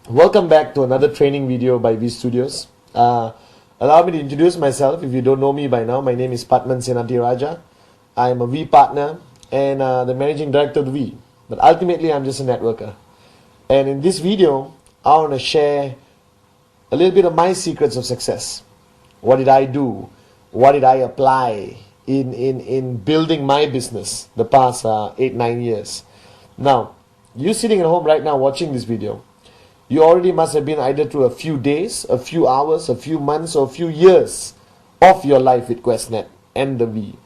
Welcome back to another training video by V Studios. Allow me to introduce myself. If you don't know me by now, my name is Patman Senati Raja. I am a V partner and the managing director of the V. But ultimately, I'm just a networker. And in this video, I want to share a little bit of my secrets of success. What did I do? What did I apply in building my business the past 8-9 years? Now, you sitting at home right now watching this video, you already must have been either through a few days, a few hours, a few months, or a few years of your life with QuestNet and the V.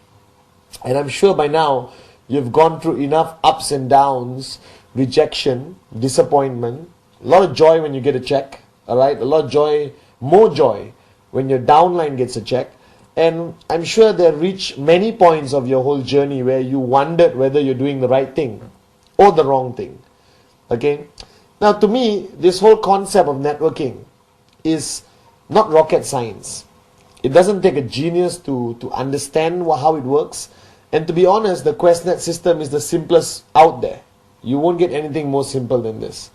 And I'm sure by now you've gone through enough ups and downs, rejection, disappointment, a lot of joy when you get a check, alright? A lot of joy, more joy when your downline gets a check. And I'm sure there reached many points of your whole journey where you wondered whether you're doing the right thing or the wrong thing. Okay? Now, to me, this whole concept of networking is not rocket science. It doesn't take a genius to understand how it works. And to be honest, the QuestNet system is the simplest out there. You won't get anything more simple than this.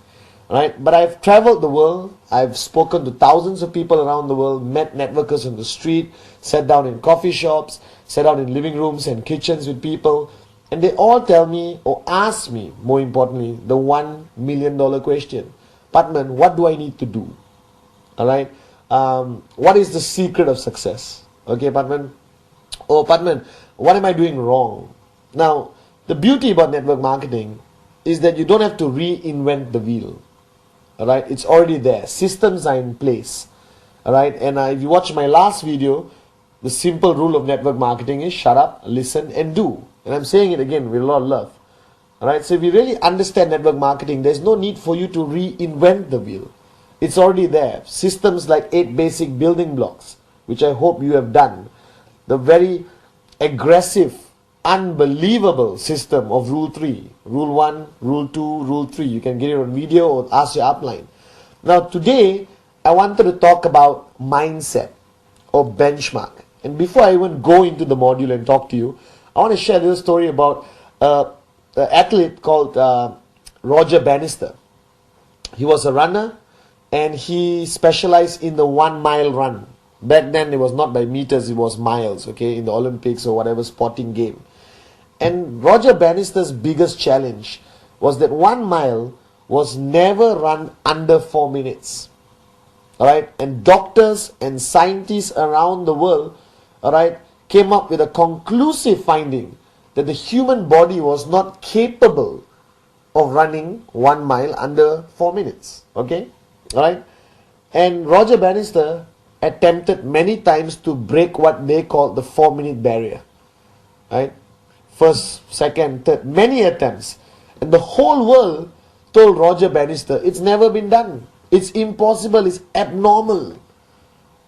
Right? But I've traveled the world. I've spoken to thousands of people around the world, met networkers on the street, sat down in coffee shops, sat down in living rooms and kitchens with people. And they all tell me or ask me, more importantly, the $1 million question. Patman, what do I need to do? Alright? What is the secret of success? Okay, Patman? Oh, Patman, what am I doing wrong? Now, the beauty about network marketing is that you don't have to reinvent the wheel. Alright? It's already there. Systems are in place. Alright? And if you watch my last video, the simple rule of network marketing is shut up, listen, and do. And I'm saying it again with a lot of love. Alright, so if you really understand network marketing, there's no need for you to reinvent the wheel. It's already there. Systems like 8 basic building blocks, which I hope you have done. The very aggressive, unbelievable system of Rule 3. Rule 1, Rule 2, Rule 3. You can get it on video or ask your upline. Now today, I wanted to talk about mindset or benchmark. And before I even go into the module and talk to you, I want to share a little story about an athlete called Roger Bannister. He was a runner and he specialized in the 1 mile run. Back then it was not by meters, it was miles, okay, in the Olympics or whatever sporting game. And Roger Bannister's biggest challenge was that 1 mile was never run under 4 minutes. Alright, and doctors and scientists around the world, alright, came up with a conclusive finding that the human body was not capable of running 1 mile under 4 minutes. Okay? Alright? And Roger Bannister attempted many times to break what they called the 4-minute barrier. Right? First, second, third, many attempts. And the whole world told Roger Bannister, it's never been done. It's impossible. It's abnormal.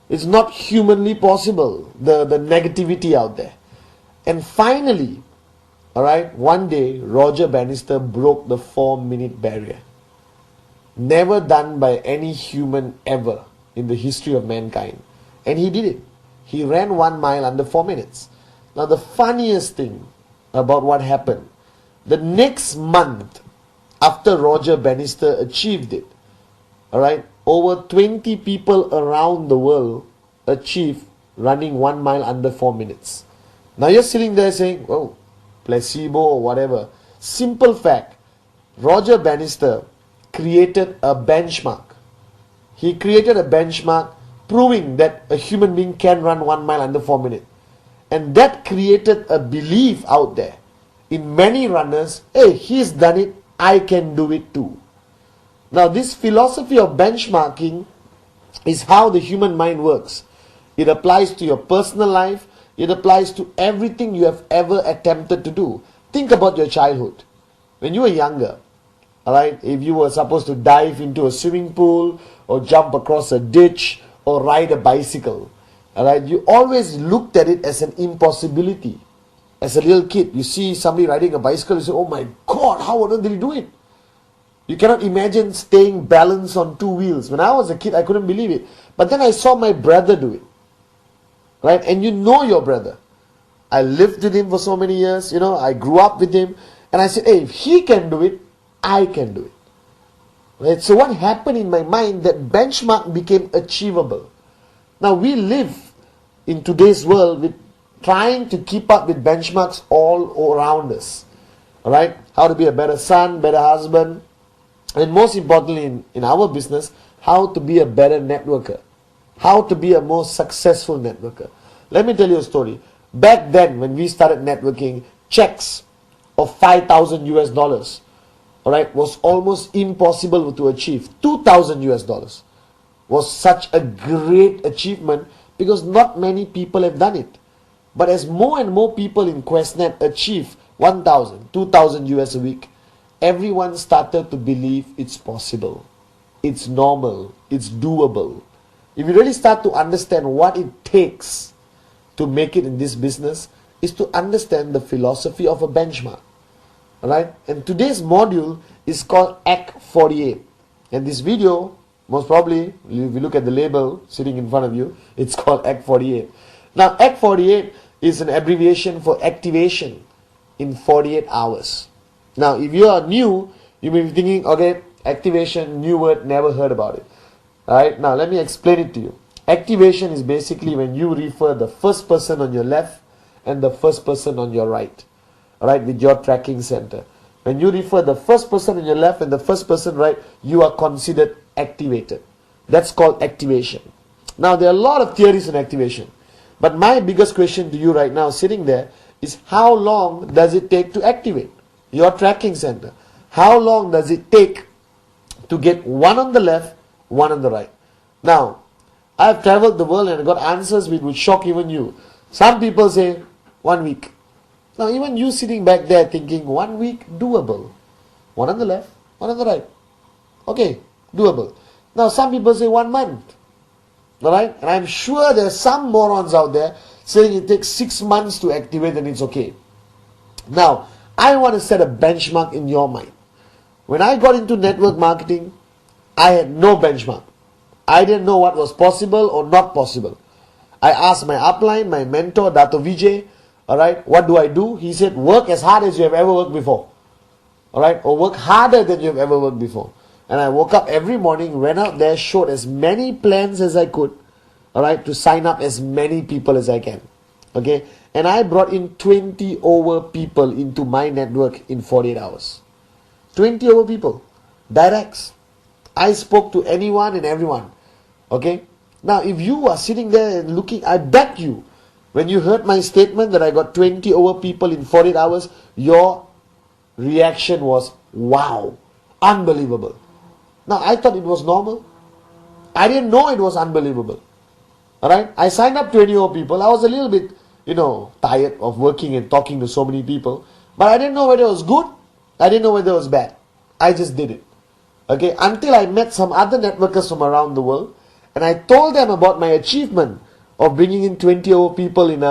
It's not humanly possible, the negativity out there. And finally, alright, one day, Roger Bannister broke the 4-minute barrier. Never done by any human ever in the history of mankind. And he did it. He ran 1 mile under 4 minutes. Now the funniest thing about what happened, the next month after Roger Bannister achieved it, alright, over 20 people around the world achieved running 1 mile under 4 minutes. Now you're sitting there saying, oh, placebo or whatever. Simple fact, Roger Bannister created a benchmark. He created a benchmark proving that a human being can run 1 mile under 4 minutes. And that created a belief out there in many runners, hey, he's done it, I can do it too. Now this philosophy of benchmarking is how the human mind works. It applies to your personal life. It applies to everything you have ever attempted to do. Think about your childhood. When you were younger, alright, if you were supposed to dive into a swimming pool or jump across a ditch or ride a bicycle, alright, you always looked at it as an impossibility. As a little kid, you see somebody riding a bicycle, you say, oh my God, how on earth did he do it? You cannot imagine staying balanced on 2 wheels. When I was a kid, I couldn't believe it. But then I saw my brother do it. Right? And you know your brother. I lived with him for so many years. I grew up with him. And I said, hey, if he can do it, I can do it. Right? So what happened in my mind, that benchmark became achievable. Now we live in today's world with trying to keep up with benchmarks all around us. Alright? How to be a better son, better husband, and most importantly in our business, how to be a better networker. How to be a more successful networker. Let me tell you a story. Back then when we started networking, checks of 5,000 US dollars, alright, was almost impossible to achieve. 2,000 US dollars was such a great achievement because not many people have done it. But as more and more people in QuestNet achieve 1,000, 2,000 US a week, everyone started to believe it's possible. It's normal. It's doable. If you really start to understand what it takes to make it in this business, is to understand the philosophy of a benchmark. Alright? And today's module is called Act 48. And this video, most probably, if you look at the label sitting in front of you, it's called Act 48. Now, Act 48 is an abbreviation for activation in 48 hours. Now, if you are new, you may be thinking, okay, activation, new word, never heard about it. Alright, now let me explain it to you. Activation is basically when you refer the first person on your left and the first person on your right. Alright, with your tracking center. When you refer the first person on your left and the first person right, you are considered activated. That's called activation. Now, there are a lot of theories in activation. But my biggest question to you right now, sitting there, is how long does it take to activate your tracking center? How long does it take to get one on the left, one on the right? Now, I've traveled the world and got answers which would shock even you. Some people say 1 week. Now, even you sitting back there thinking 1 week, doable. One on the left, one on the right. Okay, doable. Now, some people say 1 month. Alright? And I'm sure there's some morons out there saying it takes 6 months to activate and it's okay. Now, I want to set a benchmark in your mind. When I got into network marketing, I had no benchmark. I didn't know what was possible or not possible. I asked my upline, my mentor, Dato Vijay, alright, what do I do? He said, work as hard as you have ever worked before. Alright, or work harder than you have ever worked before. And I woke up every morning, went out there, showed as many plans as I could, alright, to sign up as many people as I can. Okay, and I brought in 20 over people into my network in 48 hours. 20 over people, directs. I spoke to anyone and everyone. Okay, now if you are sitting there and looking, I bet you, when you heard my statement that I got 20 over people in 48 hours, your reaction was, wow, unbelievable. Now, I thought it was normal. I didn't know it was unbelievable. Alright, I signed up 20 over people. I was a little bit, tired of working and talking to so many people. But I didn't know whether it was good. I didn't know whether it was bad. I just did it. Okay, until I met some other networkers from around the world. And I told them about my achievement of bringing in 20 over people in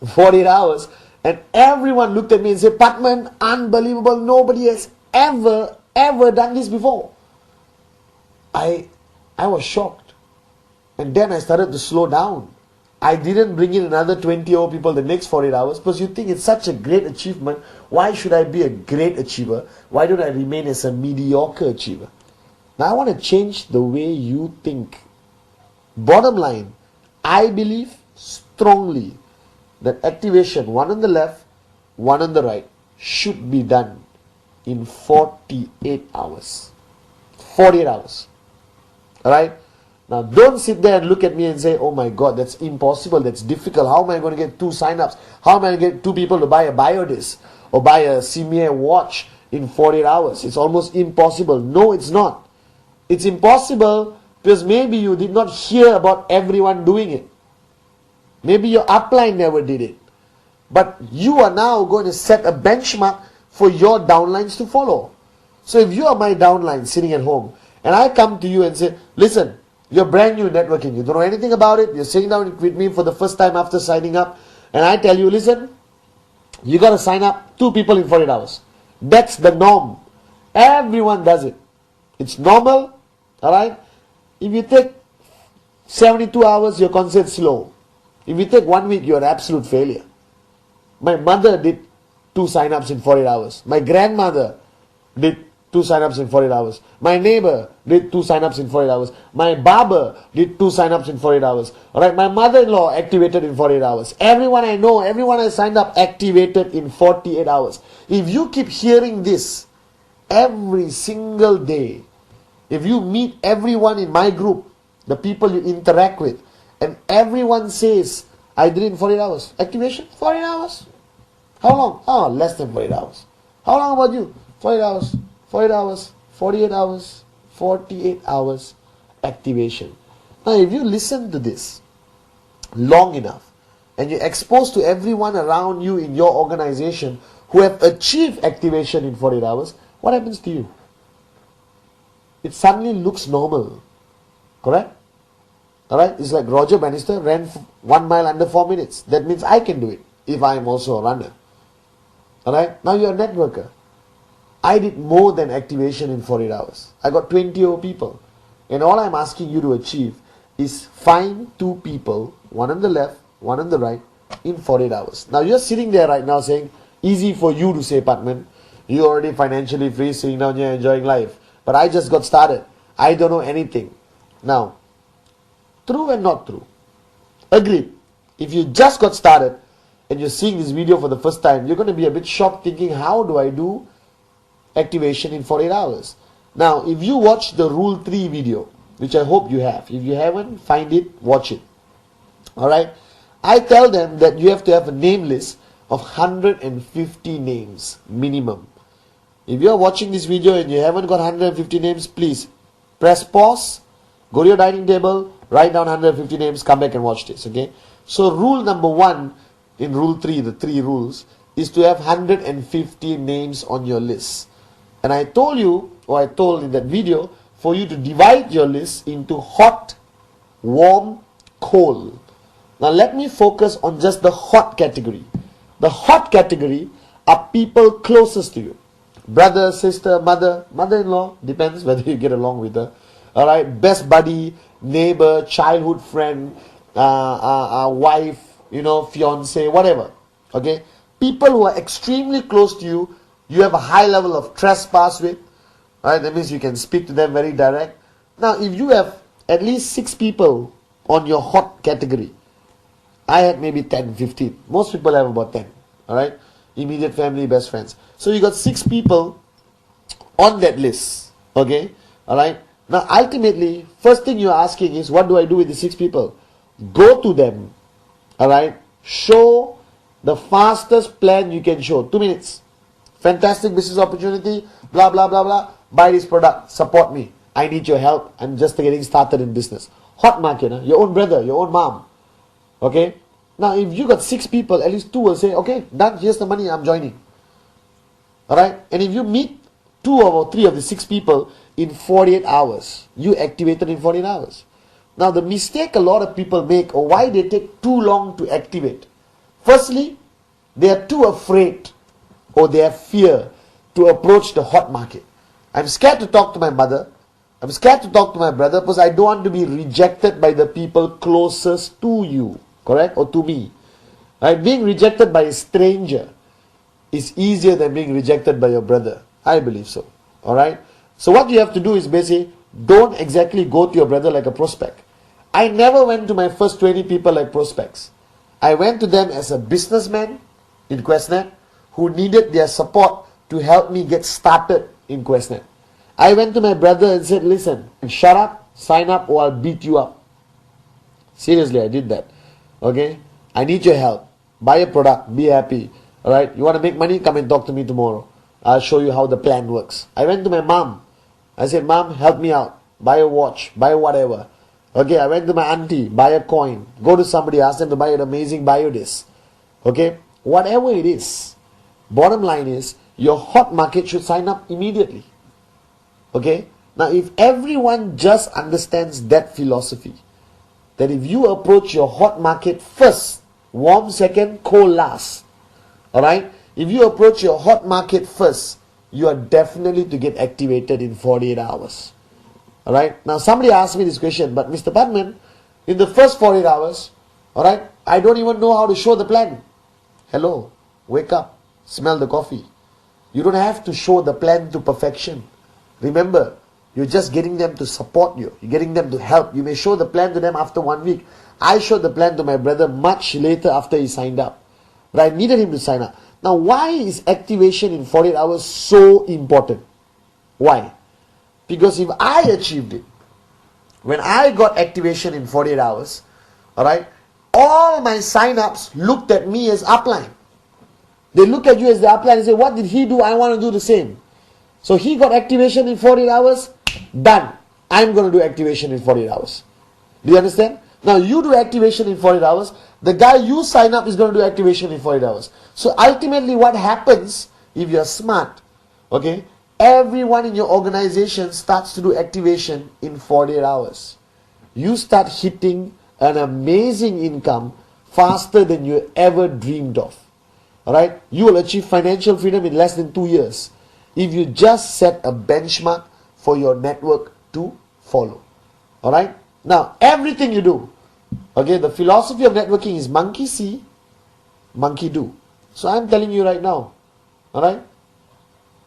48 hours. And everyone looked at me and said, Patman, unbelievable. Nobody has ever done this before. I was shocked. And then I started to slow down. I didn't bring in another 20 over people the next 48 hours because you think it's such a great achievement. Why should I be a great achiever? Why don't I remain as a mediocre achiever? Now I want to change the way you think. Bottom line, I believe strongly that activation, one on the left, one on the right, should be done in 48 hours. 48 hours. Alright? Now don't sit there and look at me and say, oh my God, that's impossible, that's difficult. How am I going to get 2 sign-ups? How am I going to get 2 people to buy a biodisc or buy a CMA watch in 48 hours? It's almost impossible. No, it's not. It's impossible because maybe you did not hear about everyone doing it. Maybe your upline never did it. But you are now going to set a benchmark for your downlines to follow. So if you are my downline sitting at home and I come to you and say, listen, you're brand new networking, you don't know anything about it, you're sitting down with me for the first time after signing up, and I tell you, listen, you got to sign up 2 people in 48 hours. That's the norm. Everyone does it. It's normal. Alright? If you take 72 hours, you're considered slow. If you take 1 week, you're an absolute failure. My mother did 2 sign-ups in 48 hours. My grandmother did 2 2 sign-ups in 48 hours. My neighbor did 2 sign-ups in 48 hours. My barber did 2 sign-ups in 48 hours. Alright, my mother-in-law activated in 48 hours. Everyone I know, everyone I signed up activated in 48 hours. If you keep hearing this every single day, if you meet everyone in my group, the people you interact with, and everyone says, I did it in 48 hours. Activation? 48 hours. How long? Oh, less than 48 hours. How long about you? 48 hours. 48 hours. 48 hours. 48 hours activation. Now, if you listen to this long enough, and you're exposed to everyone around you in your organization who have achieved activation in 48 hours, what happens to you? It suddenly looks normal. Correct? Alright? It's like Roger Bannister ran 1 mile under 4 minutes. That means I can do it if I am also a runner. Alright? Now you're a networker. I did more than activation in 48 hours. I got 20 over people. And all I'm asking you to achieve is find 2 people, one on the left, one on the right, in 48 hours. Now you're sitting there right now saying, easy for you to say, Patman. You're already financially free, sitting down here enjoying life. But I just got started. I don't know anything. Now, true and not true. Agreed. If you just got started and you're seeing this video for the first time, you're going to be a bit shocked thinking, how do I do activation in 48 hours? Now, if you watch the Rule 3 video, which I hope you have. If you haven't, find it, watch it. Alright? I tell them that you have to have a name list of 150 names minimum. If you're watching this video and you haven't got 150 names, please press pause, go to your dining table, write down 150 names, come back and watch this, okay? So rule number 1 in Rule 3, the 3 rules, is to have 150 names on your list. And I told you, or I told in that video, for you to divide your list into hot, warm, cold. Now let me focus on just the hot category. The hot category are people closest to you. Brother, sister, mother, mother-in-law, depends whether you get along with her. Alright, best buddy, neighbor, childhood friend, wife, fiance, whatever. Okay, people who are extremely close to you, you have a high level of trespass with. Alright, that means you can speak to them very direct. Now, if you have at least 6 people on your hot category, I had maybe 10, 15. Most people have about 10. Alright, immediate family, best friends. So you got 6 people on that list. Okay, alright. Now, ultimately, first thing you're asking is, what do I do with the 6 people? Go to them, alright, show the fastest plan you can show. 2 minutes. Fantastic business opportunity, blah, blah, blah, blah. Buy this product, support me. I need your help. I'm just getting started in business. Hot market, huh? Your own brother, your own mom. Okay? Now, if you got 6 people, at least 2 will say, okay, done, here's the money, I'm joining. Alright? And if you meet 2 or 3 of the 6 people in 48 hours, you activated in 48 hours. Now, the mistake a lot of people make, or why they take too long to activate. Firstly, they are too afraid, or they have fear to approach the hot market. I'm scared to talk to my mother. I'm scared to talk to my brother because I don't want to be rejected by the people closest to you. Correct? Or to me. Right? Being rejected by a stranger is easier than being rejected by your brother. I believe so. Alright? So what you have to do is basically, don't exactly go to your brother like a prospect. I never went to my first 20 people like prospects. I went to them as a businessman in QuestNet who needed their support to help me get started in QuestNet. I went to my brother and said, listen, shut up, sign up, or I'll beat you up. Seriously, I did that. Okay? I need your help. Buy a product, be happy. Alright? You want to make money? Come and talk to me tomorrow. I'll show you how the plan works. I went to my mom. I said, Mom, help me out. Buy a watch, buy whatever. Okay, I went to my auntie, buy a coin. Go to somebody, ask them to buy an amazing biodisc. Okay? Whatever it is. Bottom line is, your hot market should sign up immediately. Okay? Now, if everyone just understands that philosophy, that if you approach your hot market first, warm second, cold last. Alright? If you approach your hot market first, you are definitely to get activated in 48 hours. Alright? Now, somebody asked me this question, but Mr. Padman, in the first 48 hours, alright, I don't even know how to show the plan. Hello? Wake up. Smell the coffee. You don't have to show the plan to perfection. Remember, you're just getting them to support you. You're getting them to help. You may show the plan to them after 1 week. I showed the plan to my brother much later after he signed up. But I needed him to sign up. Now, why is activation in 48 hours so important? Why? Because if I achieved it, when I got activation in 48 hours, alright, all my sign-ups looked at me as upline. They look at you as the upline and say, what did he do? I want to do the same. So he got activation in 48 hours, done. I'm going to do activation in 48 hours. Do you understand? Now you do activation in 48 hours, the guy you sign up is going to do activation in 48 hours. So ultimately what happens, if you're smart, okay, everyone in your organization starts to do activation in 48 hours. You start hitting an amazing income faster than you ever dreamed of. Alright? You will achieve financial freedom in less than 2 years if you just set a benchmark for your network to follow. Alright? Now, everything you do, okay, the philosophy of networking is monkey see, monkey do. So I'm telling you right now, alright?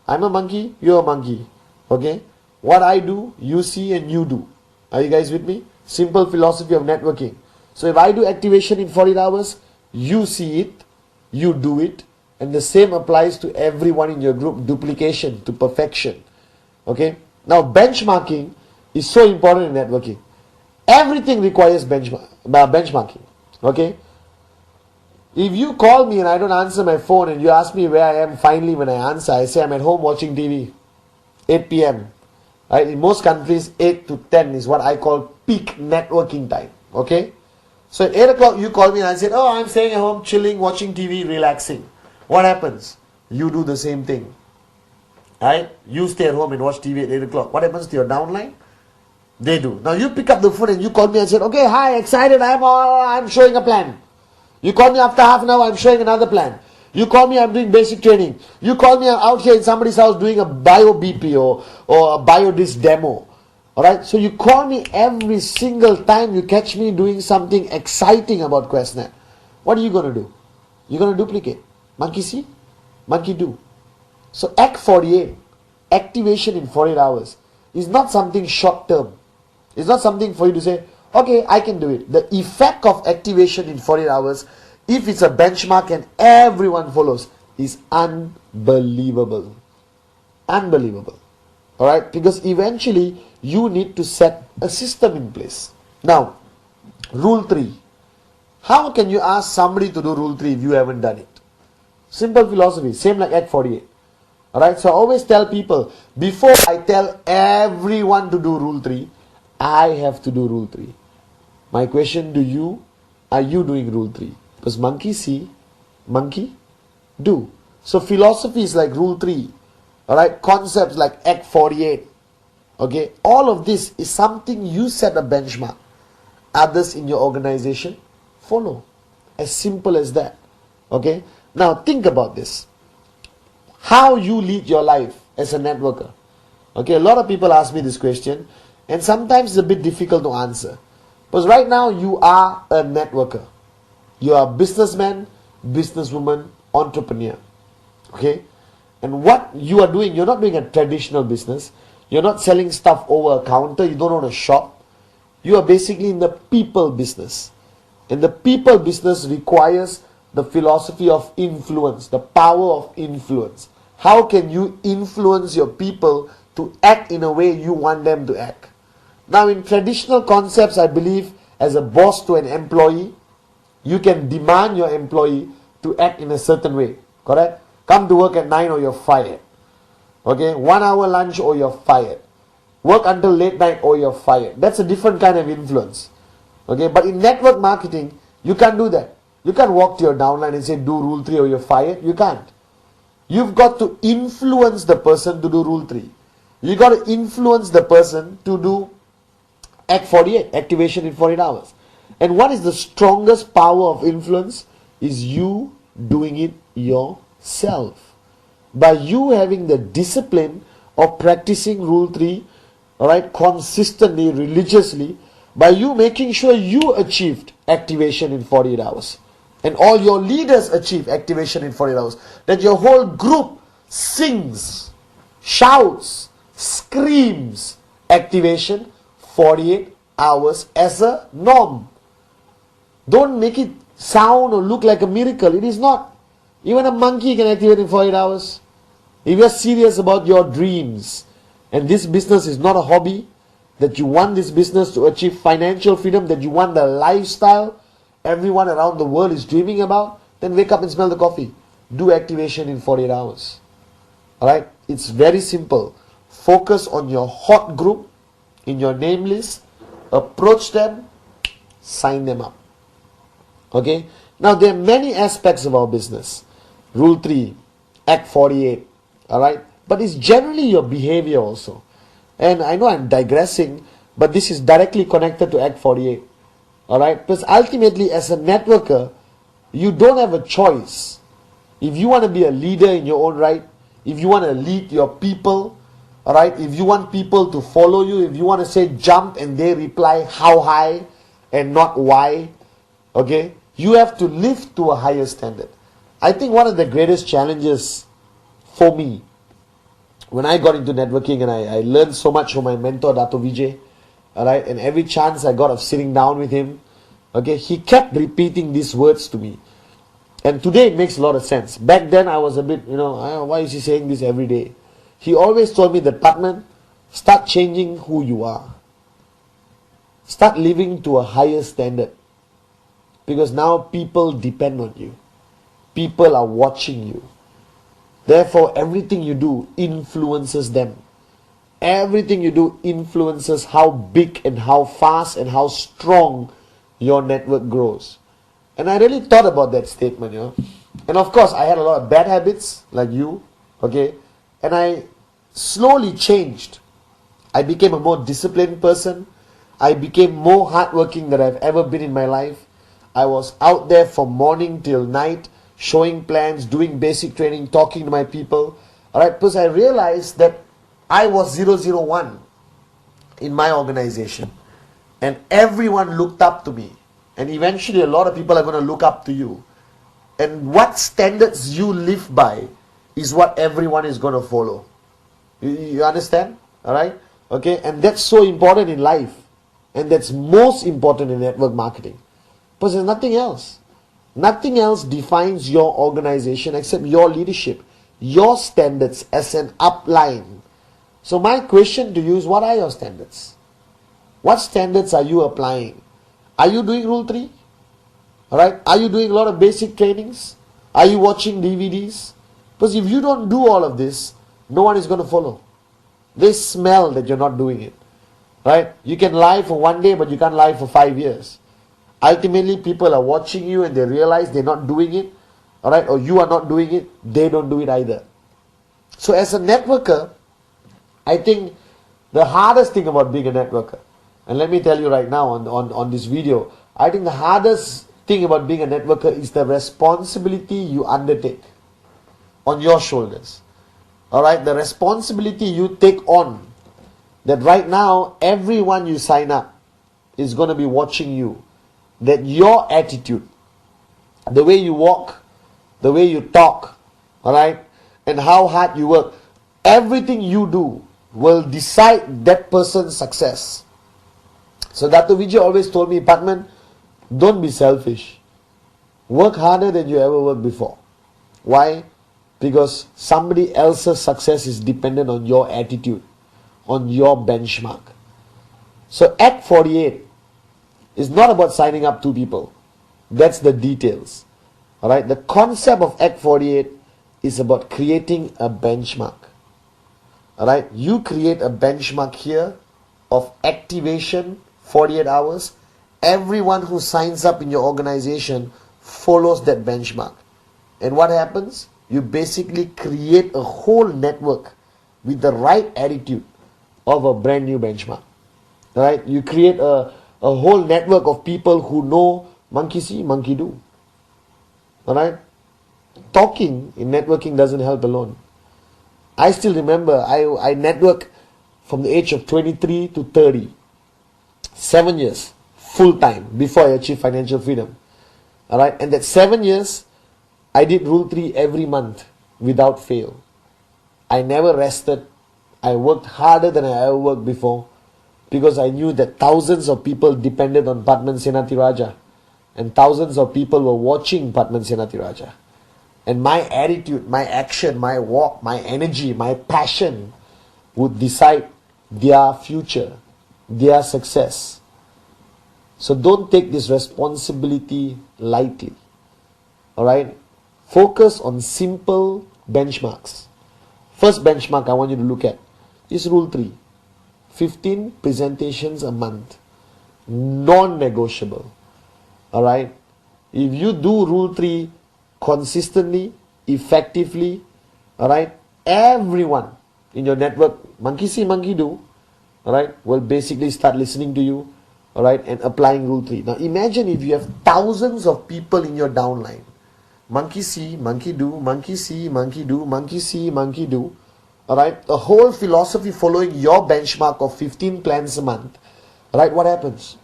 I'm a monkey, you're a monkey. Okay? What I do, you see and you do. Are you guys with me? Simple philosophy of networking. So if I do activation in 48 hours, you see it, you do it, and the same applies to everyone in your group. Duplication to perfection. Okay? Now benchmarking is so important in networking. Everything requires benchmarking. Okay? If you call me and I don't answer my phone and you ask me where I am, finally when I answer, I say I'm at home watching TV. 8 p.m. Right? In most countries, 8 to 10 is what I call peak networking time. Okay? So at 8 o'clock you call me and I said, oh, I'm staying at home, chilling, watching TV, relaxing. What happens? You do the same thing. Right? You stay at home and watch TV at 8 o'clock. What happens to your downline? They do. Now you pick up the phone and you call me and said, okay, hi, excited, I'm showing a plan. You call me after half an hour, I'm showing another plan. You call me, I'm doing basic training. You call me, I'm out here in somebody's house doing a bio BPO or a biodisc demo. Alright, so you call me every single time you catch me doing something exciting about QuestNet. What are you going to do? You're going to duplicate. Monkey see, monkey do. So Act 48, activation in 48 hours, is not something short term. It's not something for you to say, okay, I can do it. The effect of activation in 48 hours, if it's a benchmark and everyone follows, is unbelievable. Unbelievable. Alright? Because eventually, you need to set a system in place. Now, Rule 3. How can you ask somebody to do Rule 3 if you haven't done it? Simple philosophy. Same like Act 48. Alright? So I always tell people, before I tell everyone to do Rule 3, I have to do Rule 3. My question to you, are you doing Rule 3? Because monkey see, monkey do. So philosophy is like Rule 3. Alright, concepts like Act 48. Okay, all of this is something you set a benchmark. Others in your organization follow. As simple as that. Okay, now think about this. How you lead your life as a networker. Okay, a lot of people ask me this question, and sometimes it's a bit difficult to answer. Because right now you are a networker. You are a businessman, businesswoman, entrepreneur. Okay? And what you are doing, you're not doing a traditional business. You're not selling stuff over a counter. You don't own a shop. You are basically in the people business. And the people business requires the philosophy of influence, the power of influence. How can you influence your people to act in a way you want them to act? Now in traditional concepts, I believe as a boss to an employee, you can demand your employee to act in a certain way. Correct? Come to work at 9 or you're fired. Okay? 1 hour lunch or you're fired. Work until late night or you're fired. That's a different kind of influence. Okay? But in network marketing, you can't do that. You can't walk to your downline and say do Rule 3 or you're fired. You can't. You've got to influence the person to do Rule 3. You got to influence the person to do Act 48, activation in 48 hours. And what is the strongest power of influence? Is you doing it yourself. By you having the discipline of practicing Rule 3, alright, consistently, religiously, by you making sure you achieved activation in 48 hours. And all your leaders achieve activation in 48 hours. That your whole group sings, shouts, screams activation 48 hours as a norm. Don't make it sound or look like a miracle. It is not. Even a monkey can activate in 48 hours. If you are serious about your dreams, and this business is not a hobby, that you want this business to achieve financial freedom, that you want the lifestyle everyone around the world is dreaming about, then wake up and smell the coffee. Do activation in 48 hours. Alright? It's very simple. Focus on your hot group in your name list. Approach them. Sign them up. Okay? Now there are many aspects of our business. Rule 3. Act 48. Alright? But it's generally your behavior also. And I know I'm digressing, but this is directly connected to Act 48. Alright? Because ultimately as a networker, you don't have a choice. If you want to be a leader in your own right, if you want to lead your people, alright, if you want people to follow you, if you want to say jump and they reply how high and not why, okay, you have to live to a higher standard. I think one of the greatest challenges for me when I got into networking, and I learned so much from my mentor Dato Vijay, alright, and every chance I got of sitting down with him, okay, he kept repeating these words to me. And today it makes a lot of sense. Back then I was a bit, why is he saying this every day? He always told me that, Patman, start changing who you are. Start living to a higher standard. Because now people depend on you. People are watching you. Therefore, everything you do influences them. Everything you do influences how big and how fast and how strong your network grows. And I really thought about that statement, And of course, I had a lot of bad habits, like you, okay? And I slowly changed. I became a more disciplined person. I became more hardworking than I've ever been in my life. I was out there from morning till night, showing plans, doing basic training, talking to my people. Alright, because I realized that I was 001 in my organization. And everyone looked up to me. And eventually a lot of people are going to look up to you. And what standards you live by is what everyone is going to follow. You understand? Alright? Okay? And that's so important in life. And that's most important in network marketing. Because there's nothing else. Nothing else defines your organization except your leadership. Your standards as an upline. So my question to you is, what are your standards? What standards are you applying? Are you doing Rule 3? Alright? Are you doing a lot of basic trainings? Are you watching DVDs? Because if you don't do all of this, no one is going to follow. They smell that you're not doing it. Right? You can lie for one day, but you can't lie for 5 years. Ultimately, people are watching you and they realize they're not doing it. Alright? Or you are not doing it. They don't do it either. So as a networker, I think the hardest thing about being a networker, and let me tell you right now on this video, I think the hardest thing about being a networker is the responsibility you undertake on your shoulders. Alright, the responsibility you take on, that right now everyone you sign up is going to be watching you. That your attitude, the way you walk, the way you talk, alright, and how hard you work, everything you do will decide that person's success. So Dato Vijay always told me, Patman, don't be selfish. Work harder than you ever worked before. Why? Because somebody else's success is dependent on your attitude, on your benchmark. So Act 48 is not about signing up 2 people. That's the details. Alright? The concept of Act 48 is about creating a benchmark. Alright? You create a benchmark here of activation 48 hours. Everyone who signs up in your organization follows that benchmark. And what happens? You basically create a whole network with the right attitude of a brand new benchmark. Alright? You create a whole network of people who know monkey see, monkey do. Alright? Talking in networking doesn't help alone. I still remember I network from the age of 23 to 30. 7 years, full time, before I achieved financial freedom. Alright, and that 7 years, I did Rule 3 every month, without fail. I never rested, I worked harder than I ever worked before because I knew that thousands of people depended on Padman Senatiraja and thousands of people were watching Padman Senatiraja. And my attitude, my action, my walk, my energy, my passion would decide their future, their success. So don't take this responsibility lightly. Alright? Focus on simple benchmarks. First benchmark I want you to look at is Rule 3. 15 presentations a month. Non-negotiable. Alright? If you do Rule 3 consistently, effectively, alright, everyone in your network, monkey see, monkey do, alright, will basically start listening to you, alright, and applying Rule 3. Now imagine if you have thousands of people in your downline. Monkey see, monkey do, monkey see, monkey do, monkey see, monkey do. Alright, a whole philosophy following your benchmark of 15 plans a month. Alright, what happens?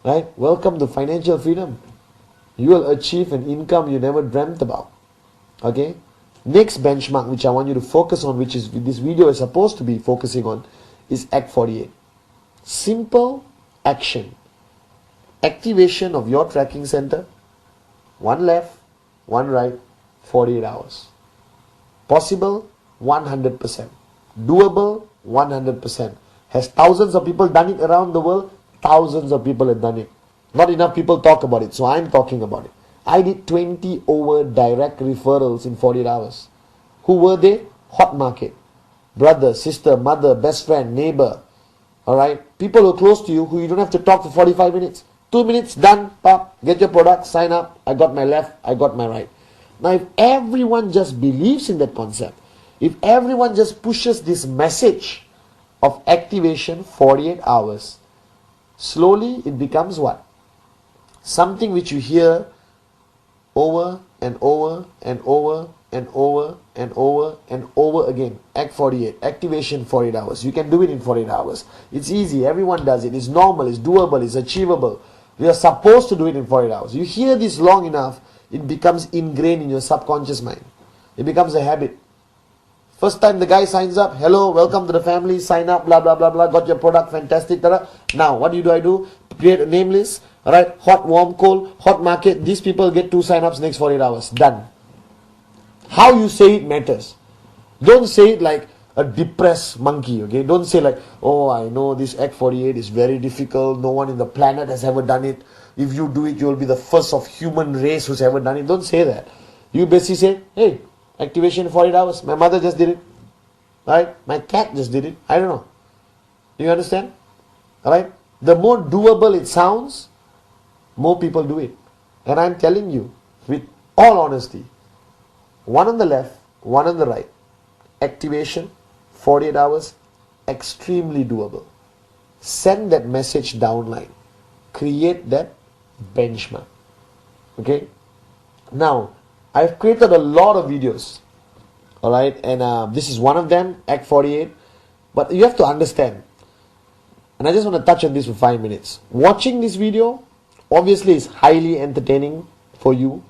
Right? Welcome to financial freedom. You will achieve an income you never dreamt about. Okay? Next benchmark which I want you to focus on, which is this video is supposed to be focusing on, is Act 48. Simple action. Activation of your tracking center. One left, one right, 48 hours. Possible? 100%. Doable? 100%. Has thousands of people done it around the world? Thousands of people have done it. Not enough people talk about it, so I'm talking about it. I did 20 over direct referrals in 48 hours. Who were they? Hot market. Brother, sister, mother, best friend, neighbor. Alright? People who are close to you who you don't have to talk for 45 minutes. 2 minutes, done, pop, get your product, sign up. I got my left, I got my right. Now if everyone just believes in that concept, if everyone just pushes this message of activation 48 hours, slowly it becomes what? Something which you hear over and over and over and over and over and over again. Act 48, activation 48 hours. You can do it in 48 hours. It's easy, everyone does it. It's normal, it's doable, it's achievable. We are supposed to do it in 48 hours. You hear this long enough, it becomes ingrained in your subconscious mind. It becomes a habit. First time the guy signs up, hello, welcome to the family, sign up, blah, blah, blah, blah, got your product, fantastic, tada. Now, what do? I do? Create a name list, alright, hot, warm, cold, hot market, these people get 2 sign-ups next 48 hours, done. How you say it matters. Don't say it like a depressed monkey, okay? Don't say like, oh, I know this Act 48 is very difficult, no one in the planet has ever done it. If you do it, you will be the first of human race who's ever done it. Don't say that. You basically say, hey, activation in 48 hours. My mother just did it. Right? My cat just did it. I don't know. Do you understand? Alright? The more doable it sounds, more people do it. And I'm telling you, with all honesty, one on the left, one on the right. Activation, 48 hours, extremely doable. Send that message downline. Create that benchmark. Okay? Now, I've created a lot of videos, alright, and this is one of them, Act 48, but you have to understand, and I just want to touch on this for 5 minutes. Watching this video, obviously is highly entertaining for you,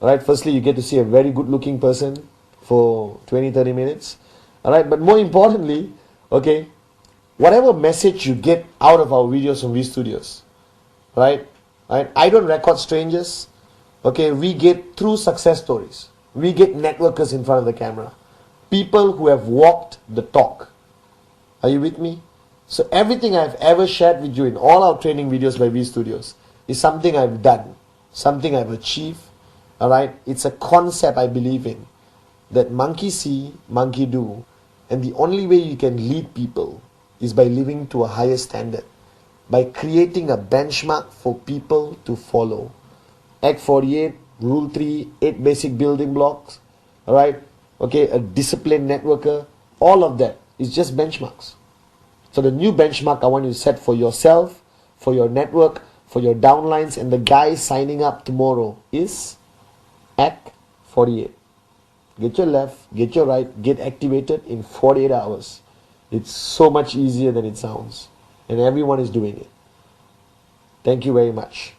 alright, firstly you get to see a very good looking person for 20-30 minutes, alright, but more importantly, okay, whatever message you get out of our videos from V Studios, right, I don't record strangers. Okay, we get true success stories. We get networkers in front of the camera. People who have walked the talk. Are you with me? So everything I've ever shared with you in all our training videos by V Studios is something I've done, something I've achieved. Alright, it's a concept I believe in. That monkey see, monkey do. And the only way you can lead people is by living to a higher standard. By creating a benchmark for people to follow. Act 48, Rule 3, 8 basic building blocks, alright, okay, a disciplined networker, all of that is just benchmarks. So the new benchmark I want you to set for yourself, for your network, for your downlines, and the guys signing up tomorrow is Act 48. Get your left, get your right, get activated in 48 hours. It's so much easier than it sounds, and everyone is doing it. Thank you very much.